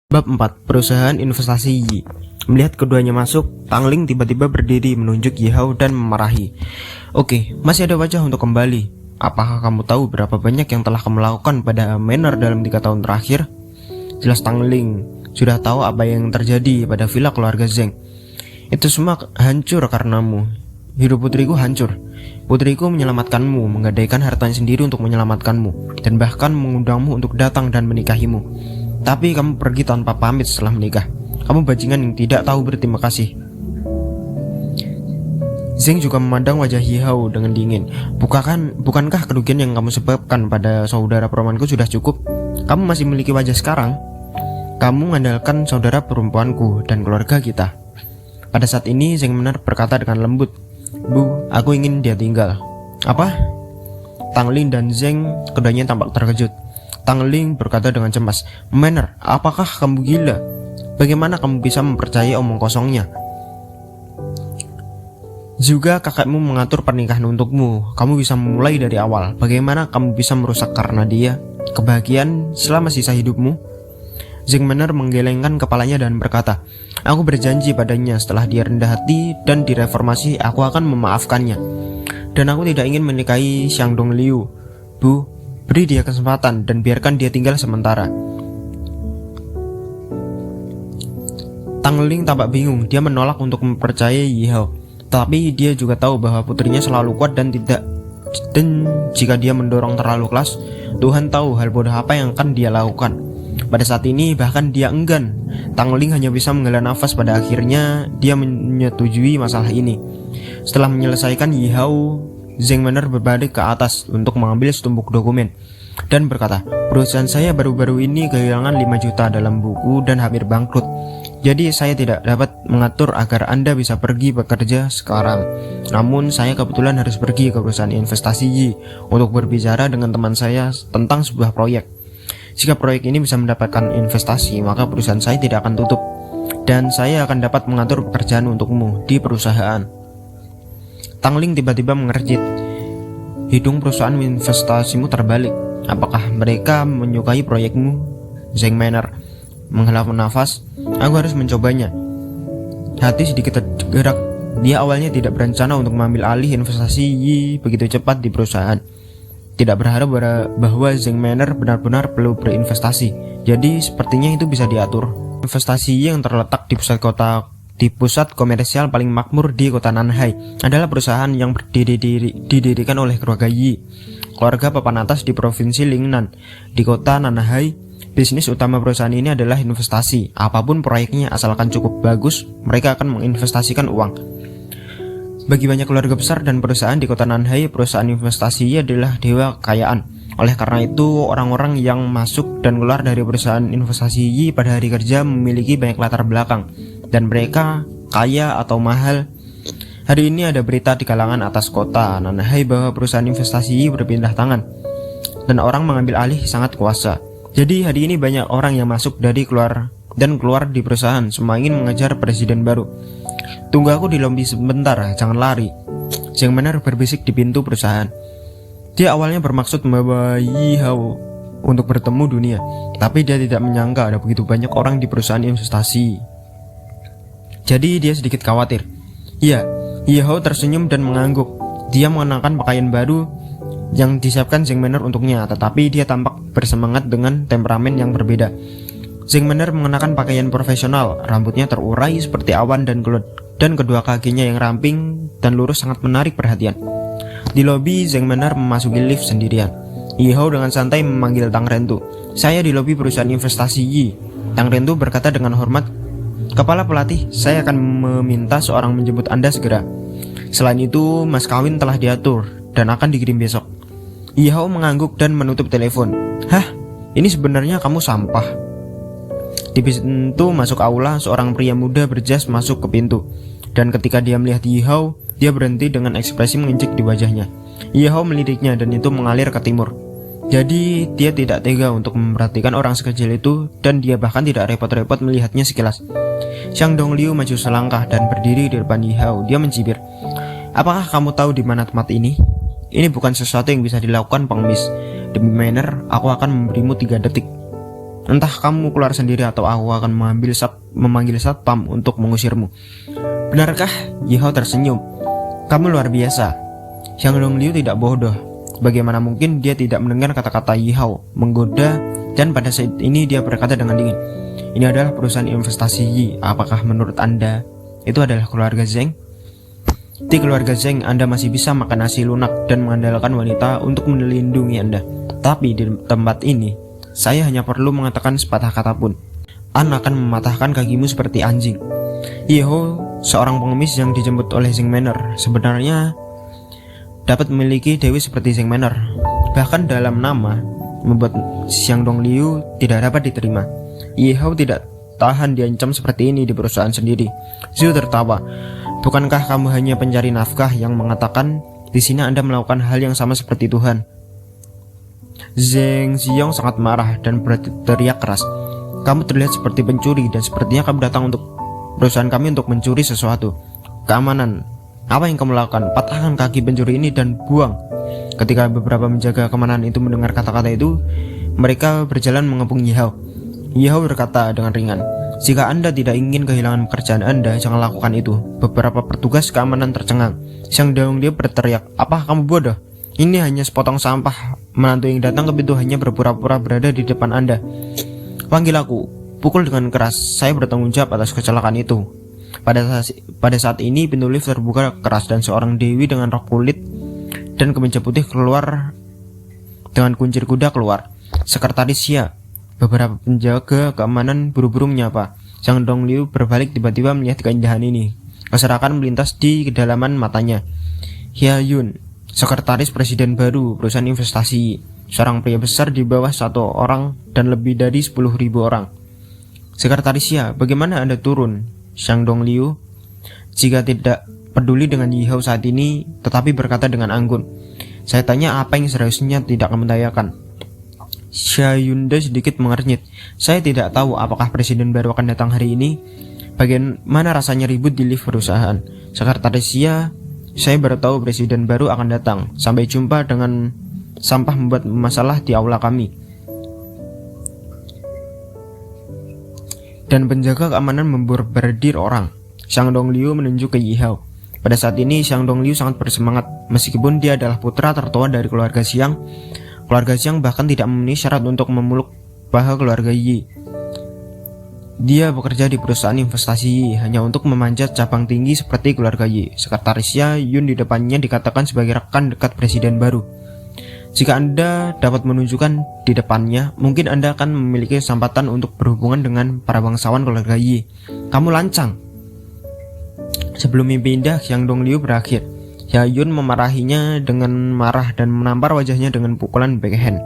Bab 4. Perusahaan investasi Yi. Melihat keduanya masuk, Tang Ling tiba-tiba berdiri menunjuk Yi Hao dan memarahi. Oke, masih ada wajah untuk kembali. Apakah kamu tahu berapa banyak yang telah kamu lakukan pada Manor dalam 3 tahun terakhir? Jelas Tang Ling sudah tahu apa yang terjadi pada villa keluarga Zeng. Itu semua hancur karenamu. Hidup putriku hancur. Putriku menyelamatkanmu, menggadaikan hartanya sendiri untuk menyelamatkanmu, dan bahkan mengundangmu untuk datang dan menikahimu. Tapi kamu pergi tanpa pamit setelah menikah. Kamu bajingan yang tidak tahu berterima kasih. Zeng juga memandang wajah Yi Hao dengan dingin. Bukankah kerugian yang kamu sebabkan pada saudara perempuanku sudah cukup? Kamu masih memiliki wajah sekarang. Kamu mengandalkan saudara perempuanku dan keluarga kita. Pada saat ini Zeng benar berkata dengan lembut, Bu, aku ingin dia tinggal. Apa? Tang Ling dan Zeng keduanya tampak terkejut. Tang Ling berkata dengan cemas, Manor, apakah kamu gila? Bagaimana kamu bisa mempercayai omong kosongnya? Juga kakakmu mengatur pernikahan untukmu. Kamu bisa memulai dari awal. Bagaimana kamu bisa merusak karena dia? Kebahagiaan selama sisa hidupmu? Zeng Manor menggelengkan kepalanya dan berkata, Aku berjanji padanya setelah dia rendah hati dan direformasi, aku akan memaafkannya. Dan aku tidak ingin menikahi Xiangdong Liu. Bu, beri dia kesempatan dan biarkan dia tinggal sementara. Tang Ling tampak bingung. Dia menolak untuk mempercayai Yi Hao, tapi dia juga tahu bahwa putrinya selalu kuat dan jika dia mendorong terlalu keras, Tuhan tahu hal bodoh apa yang akan dia lakukan. Pada saat ini bahkan dia enggan. Tang Ling hanya bisa menghela nafas. Pada akhirnya dia menyetujui masalah ini. Setelah menyelesaikan Yi Hao, Zeng Manor berbalik ke atas untuk mengambil setumpuk dokumen dan berkata, perusahaan saya baru-baru ini kehilangan 5 juta dalam buku dan hampir bangkrut. Jadi saya tidak dapat mengatur agar Anda bisa pergi bekerja sekarang. Namun saya kebetulan harus pergi ke perusahaan investasi Yi untuk berbicara dengan teman saya tentang sebuah proyek. Jika proyek ini bisa mendapatkan investasi, maka perusahaan saya tidak akan tutup, dan saya akan dapat mengatur pekerjaan untukmu di perusahaan. Tang Ling tiba-tiba mengerjit. Hidung perusahaan investasimu terbalik. Apakah mereka menyukai proyekmu? Zeng Manor menghela nafas. Aku harus mencobanya. Hati sedikit tergerak. Dia awalnya tidak berencana untuk mengambil alih investasi Yi begitu cepat di perusahaan. Tidak berharap bahwa Zeng Manor benar-benar perlu berinvestasi. Jadi sepertinya itu bisa diatur. Investasi Yi yang terletak di pusat komersial paling makmur di kota Nanhai adalah perusahaan yang didirikan oleh keluarga Yi, keluarga papan atas di provinsi Lingnan. Di kota Nanhai, bisnis utama perusahaan ini adalah investasi. Apapun proyeknya asalkan cukup bagus, mereka akan menginvestasikan uang. Bagi banyak keluarga besar dan perusahaan di kota Nanhai, perusahaan investasi Yi adalah dewa kekayaan. Oleh karena itu, orang-orang yang masuk dan keluar dari perusahaan investasi Yi pada hari kerja memiliki banyak latar belakang, dan mereka kaya atau mahal. Hari ini ada berita di kalangan atas kota Nanhai bahwa perusahaan investasi Yi berpindah tangan, dan orang mengambil alih sangat kuasa. Jadi hari ini banyak orang yang masuk dari keluar di perusahaan, semua ingin mengejar presiden baru. Tunggu aku di lobi sebentar, jangan lari. Zeng Manor berbisik di pintu perusahaan. Dia awalnya bermaksud membawa Yi Hao untuk bertemu dunia, tapi dia tidak menyangka ada begitu banyak orang di perusahaan investasi. Jadi dia sedikit khawatir. Ya, Yi Hao tersenyum dan mengangguk. Dia mengenakan pakaian baru yang disiapkan Zeng Manor untuknya, tetapi dia tampak bersemangat dengan temperamen yang berbeda. Zeng Manor mengenakan pakaian profesional, rambutnya terurai seperti awan dan kedua kakinya yang ramping dan lurus sangat menarik perhatian. Di lobi, Zeng Manor memasuki lift sendirian. Yi Hao dengan santai memanggil Tang Rentu. Saya di lobi perusahaan investasi Yi. Tang Rentu berkata dengan hormat, Kepala pelatih, saya akan meminta seorang menjemput Anda segera. Selain itu, mas kawin telah diatur dan akan dikirim besok. Yi Hao mengangguk dan menutup telepon. Hah? Ini sebenarnya kamu sampah. Di pintu masuk aula, seorang pria muda berjas masuk ke pintu. Dan ketika dia melihat Yi Hao, dia berhenti dengan ekspresi menginjek di wajahnya. Yi Hao meliriknya dan itu mengalir ke timur. Jadi dia tidak tega untuk memperhatikan orang sekecil itu, dan dia bahkan tidak repot-repot melihatnya sekilas. Xiangdong Liu maju selangkah dan berdiri di depan Yi Hao. Dia mencibir. Apakah kamu tahu di mana tempat ini? Ini bukan sesuatu yang bisa dilakukan pengemis. Demi Manor, aku akan memberimu 3 detik. Entah kamu keluar sendiri atau aku akan memanggil satpam untuk mengusirmu. Benarkah? Yi Hao tersenyum. Kamu luar biasa. Xiang Dongliu tidak bodoh. Bagaimana mungkin dia tidak mendengar kata-kata Yi Hao menggoda, dan pada saat ini dia berkata dengan dingin, ini adalah perusahaan investasi Yi. Apakah menurut Anda itu adalah keluarga Zeng? Di keluarga Zeng, Anda masih bisa makan nasi lunak dan mengandalkan wanita untuk melindungi Anda. Tapi di tempat ini, saya hanya perlu mengatakan sepatah kata pun. An akan mematahkan kakimu seperti anjing. Yi Hao, seorang pengemis yang dijemput oleh Zeng Manor, sebenarnya dapat memiliki dewi seperti Zeng Manor. Bahkan dalam nama, membuat Xiang Dongliu tidak dapat diterima. Yi Hao tidak tahan diancam seperti ini di perusahaan sendiri. Zhu tertawa. Bukankah kamu hanya pencari nafkah yang mengatakan di sini Anda melakukan hal yang sama seperti Tuhan? Zeng Xiong sangat marah dan berteriak keras. Kamu terlihat seperti pencuri dan sepertinya kamu datang untuk perusahaan kami untuk mencuri sesuatu. Keamanan. Apa yang kamu lakukan? Patahkan kaki pencuri ini dan buang. Ketika beberapa menjaga keamanan itu mendengar kata-kata itu, mereka berjalan mengepung Yi Hao. Yi Hao berkata dengan ringan, jika Anda tidak ingin kehilangan pekerjaan Anda, jangan lakukan itu. Beberapa petugas keamanan tercengang. Xiang Dongliu berteriak, apa kamu bodoh? Ini hanya sepotong sampah. Menantu yang datang ke pintu hanya berpura-pura berada di depan Anda. Panggil aku. Pukul dengan keras. Saya bertanggung jawab atas kecelakaan itu. Pada saat ini pintu lift terbuka keras dan seorang dewi dengan rok kulit dan kemeja putih keluar dengan kuncir kuda keluar. Sekretaris Xia. Beberapa penjaga keamanan buru-buru menyapa. Xiang Dongliu berbalik tiba-tiba melihat keindahan ini. Keserakan melintas di kedalaman matanya. Hia Yun, sekretaris presiden baru perusahaan investasi, seorang pria besar di bawah satu orang dan lebih dari 10.000 orang. Sekretaris Xia, bagaimana Anda turun? Xiang Dongliu, jika tidak peduli dengan Yi Hao saat ini, tetapi berkata dengan anggun, saya tanya apa yang seharusnya tidak kamu tanyakan. Xia Yunda sedikit mengernyit. Saya tidak tahu apakah presiden baru akan datang hari ini. Bagaimana rasanya ribut di lift perusahaan? Sekretaris Xia, saya baru tahu presiden baru akan datang. Sampai jumpa dengan sampah membuat masalah di aula kami. Dan penjaga keamanan memborbardir orang. Xiang Dongliu menunjuk ke Yi Hao. Pada saat ini Xiang Dongliu sangat bersemangat. Meskipun dia adalah putra tertua dari keluarga Xiang, keluarga Xiang bahkan tidak memenuhi syarat untuk memeluk paha keluarga Yi. Dia bekerja di perusahaan investasi Yi hanya untuk memanjat cabang tinggi seperti keluarga Yi. Sekretaris Xia Yun di depannya dikatakan sebagai rekan dekat presiden baru. Jika Anda dapat menunjukkan di depannya, mungkin Anda akan memiliki kesempatan untuk berhubungan dengan para bangsawan keluarga Yi. Kamu lancang. Sebelum mimpi indah Xiang Dongliu berakhir, Xia Yun memarahinya dengan marah dan menampar wajahnya dengan pukulan backhand.